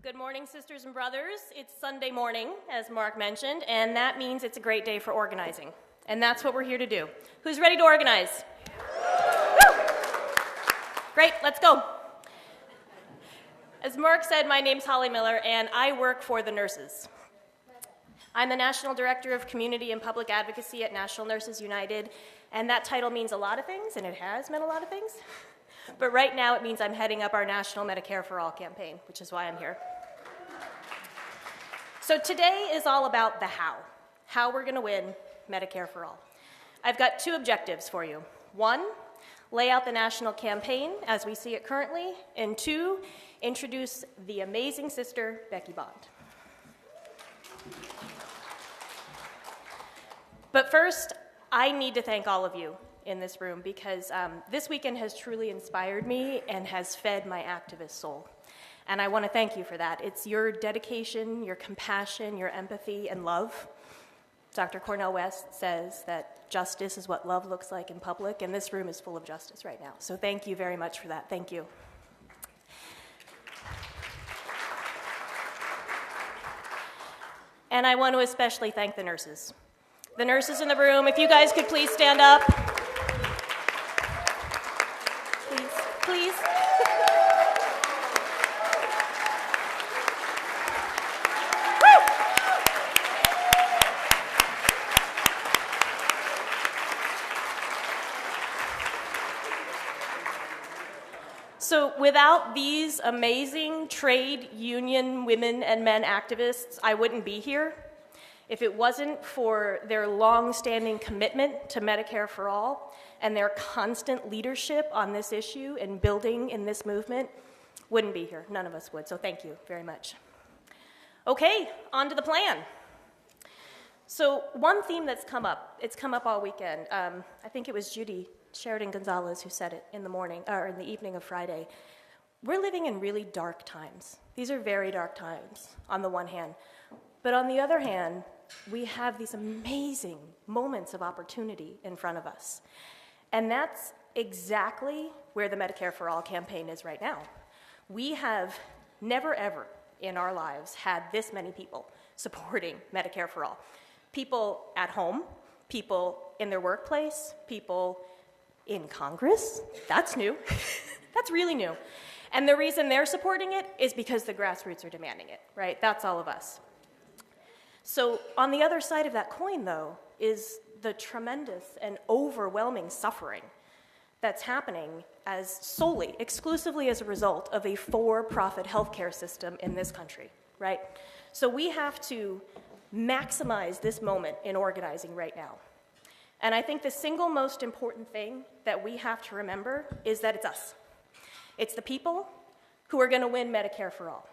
Good morning, sisters and brothers. It's Sunday morning, as Mark mentioned, and that means it's a great day for organizing. And that's what we're here to do. Who's ready to organize? Woo! Great, let's go. As Mark said, my name's Holly Miller, and I work for the nurses. I'm the National Director of Community and Public Advocacy at National Nurses United, and that title means a lot of things, and it has meant a lot of things. But right now it means I'm heading up our National Medicare for All campaign, which is why I'm here. So today is all about the how we're going to win Medicare for All. I've got two objectives for you. One, lay out the national campaign as we see it currently, and two, introduce the amazing sister, Becky Bond. But first, I need to thank all of you in this room because this weekend has truly inspired me and has fed my activist soul. And I want to thank you for that. It's your dedication, your compassion, your empathy, and love. Dr. Cornel West says that justice is what love looks like in public, and this room is full of justice right now. So thank you very much for that. Thank you. And I want to especially thank the nurses. The nurses in the room, if you guys could please stand up. Please. So without these amazing trade union women and men activists, I wouldn't be here. If it wasn't for their long-standing commitment to Medicare for All and their constant leadership on this issue and building in this movement, wouldn't be here. None of us would, so thank you very much. Okay, on to the plan. So one theme that's come up, it's come up all weekend. I think it was Judy Sheridan-Gonzalez who said it in the morning, or in the evening of Friday. We're living in really dark times. These are very dark times, on the one hand. But on the other hand, we have these amazing moments of opportunity in front of us. And that's exactly where the Medicare for All campaign is right now. We have never, ever in our lives had this many people supporting Medicare for All. People at home, people in their workplace, people in Congress. That's new. That's really new. And the reason they're supporting it is because the grassroots are demanding it, right? That's all of us. So on the other side of that coin, though, is the tremendous and overwhelming suffering that's happening as solely, exclusively as a result of a for-profit healthcare system in this country, right? So we have to maximize this moment in organizing right now. And I think the single most important thing that we have to remember is that it's us. It's the people who are going to win Medicare for All.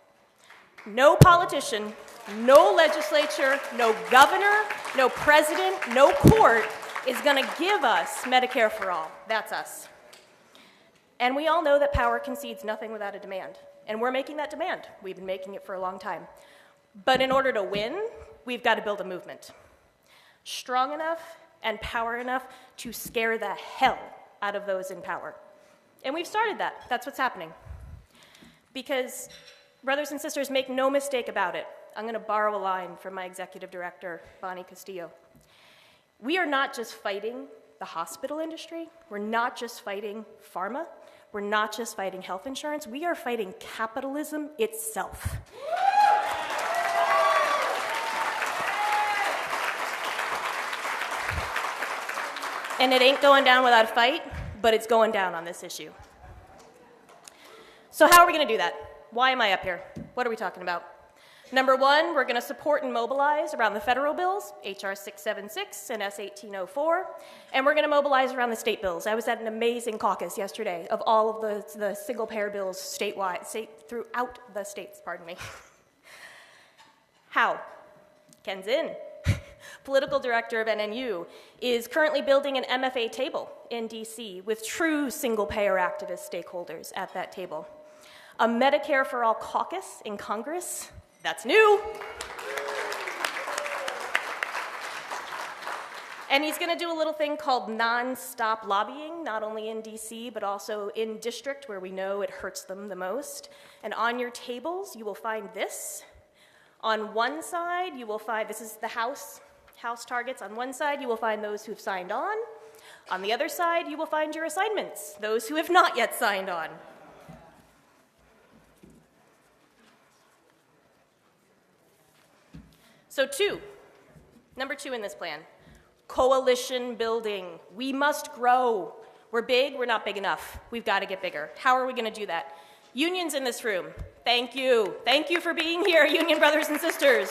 No politician, no legislature, no governor, no president, no court is going to give us Medicare for All. That's us. And we all know that power concedes nothing without a demand. And we're making that demand. We've been making it for a long time. But in order to win, we've got to build a movement. Strong enough and power enough to scare the hell out of those in power. And we've started that. That's what's happening. Because, brothers and sisters, make no mistake about it. I'm going to borrow a line from my executive director, Bonnie Castillo. We are not just fighting the hospital industry. We're not just fighting pharma. We're not just fighting health insurance. We are fighting capitalism itself. And it ain't going down without a fight, but it's going down on this issue. So how are we going to do that? Why am I up here? What are we talking about? Number one, we're going to support and mobilize around the federal bills, H.R. 676 and S. 1804, and we're going to mobilize around the state bills. I was at an amazing caucus yesterday of all of the single-payer bills statewide, throughout the states, pardon me. How? Ken Zinn, political director of NNU, is currently building an MFA table in D.C. with true single-payer activist stakeholders at that table. A Medicare for All caucus in Congress. That's new. And he's going to do a little thing called non-stop lobbying, not only in DC, but also in district where we know it hurts them the most. And on your tables, you will find this. On one side, you will find, this is the House targets. On one side, you will find those who've signed on. On the other side, you will find your assignments, those who have not yet signed on. So number two in this plan, coalition building. We must grow. We're big, we're not big enough. We've got to get bigger. How are we going to do that? Unions in this room, thank you. Thank you for being here, union brothers and sisters.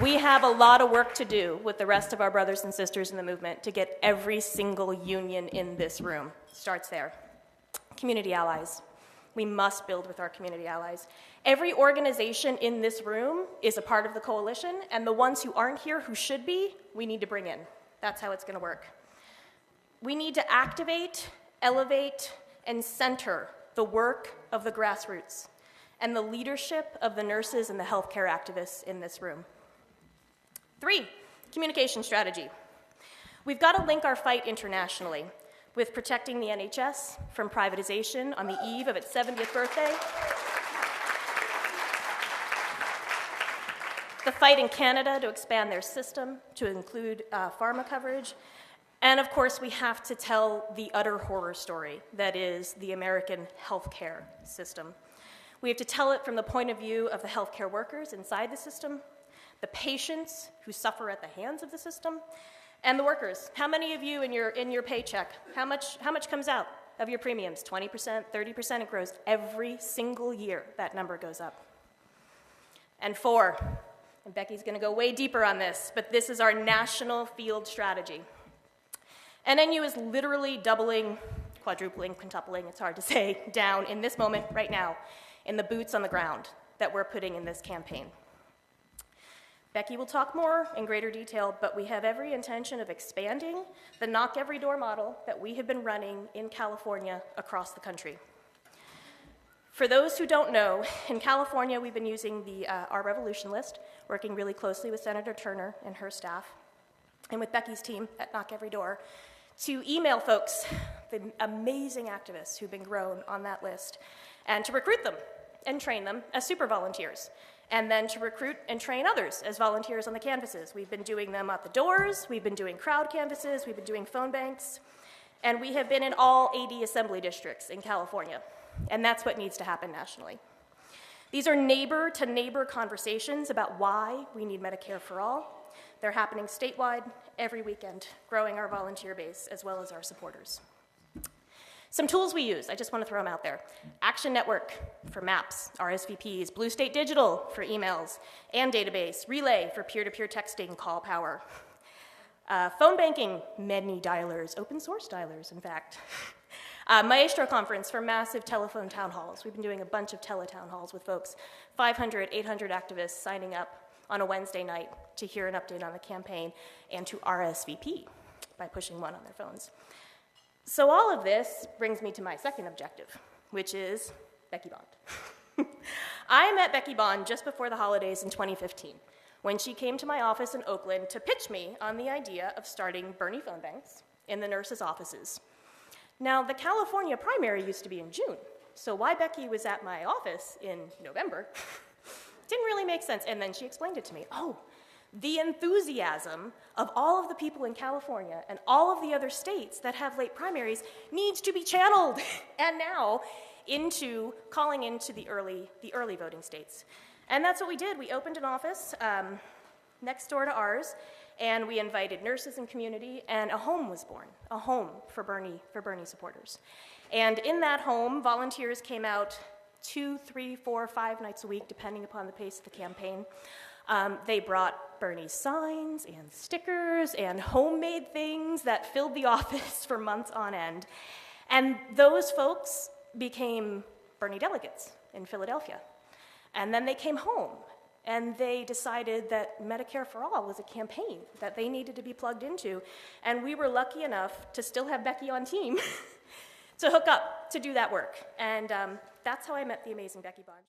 We have a lot of work to do with the rest of our brothers and sisters in the movement to get every single union in this room. Starts there. Community allies. We must build with our community allies. Every organization in this room is a part of the coalition, and the ones who aren't here, who should be, we need to bring in. That's how it's going to work. We need to activate, elevate, and center the work of the grassroots and the leadership of the nurses and the healthcare activists in this room. 3, communication strategy. We've got to link our fight internationally with protecting the NHS from privatization on the eve of its 70th birthday, the fight in Canada to expand their system to include pharma coverage, and of course we have to tell the utter horror story that is the American healthcare system. We have to tell it from the point of view of the healthcare workers inside the system, the patients who suffer at the hands of the system, and the workers. How many of you in your paycheck, how much comes out of your premiums? 20%, 30%, it grows every single year. That number goes up. And 4, and Becky's going to go way deeper on this, but this is our national field strategy. NNU is literally doubling, quadrupling, quintupling, it's hard to say, down in this moment right now in the boots on the ground that we're putting in this campaign. Becky will talk more in greater detail, but we have every intention of expanding the knock every door model that we have been running in California across the country. For those who don't know, in California we've been using our Revolution list, working really closely with Senator Turner and her staff, and with Becky's team at Knock Every Door, to email folks, the amazing activists who've been grown on that list, and to recruit them and train them as super volunteers, and then to recruit and train others as volunteers on the canvases. We've been doing them at the doors, we've been doing crowd canvases, we've been doing phone banks, and we have been in all 80 assembly districts in California, and that's what needs to happen nationally. These are neighbor-to-neighbor conversations about why we need Medicare for all. They're happening statewide every weekend, growing our volunteer base as well as our supporters. Some tools we use, I just want to throw them out there. Action Network for maps, RSVPs, Blue State Digital for emails and database, Relay for peer-to-peer texting, call power. Phone banking, many dialers, open source dialers, in fact. Maestro Conference for massive telephone town halls. We've been doing a bunch of teletown halls with folks, 500, 800 activists signing up on a Wednesday night to hear an update on the campaign and to RSVP by pushing one on their phones. So all of this brings me to my second objective, which is Becky Bond. I met Becky Bond just before the holidays in 2015, when she came to my office in Oakland to pitch me on the idea of starting Bernie phone banks in the nurses' offices. Now, the California primary used to be in June, so why Becky was at my office in November didn't really make sense, and then she explained it to me. Oh, the enthusiasm of all of the people in California and all of the other states that have late primaries needs to be channeled, and now into calling into the early voting states. And that's what we did. We opened an office next door to ours, and we invited nurses and community, and a home was born, a home for Bernie supporters. And in that home, volunteers came out 2, 3, 4, 5 nights a week, depending upon the pace of the campaign. They brought Bernie signs and stickers and homemade things that filled the office for months on end. And those folks became Bernie delegates in Philadelphia. And then they came home, and they decided that Medicare for All was a campaign that they needed to be plugged into. And we were lucky enough to still have Becky on team to hook up to do that work. And that's how I met the amazing Becky Bond.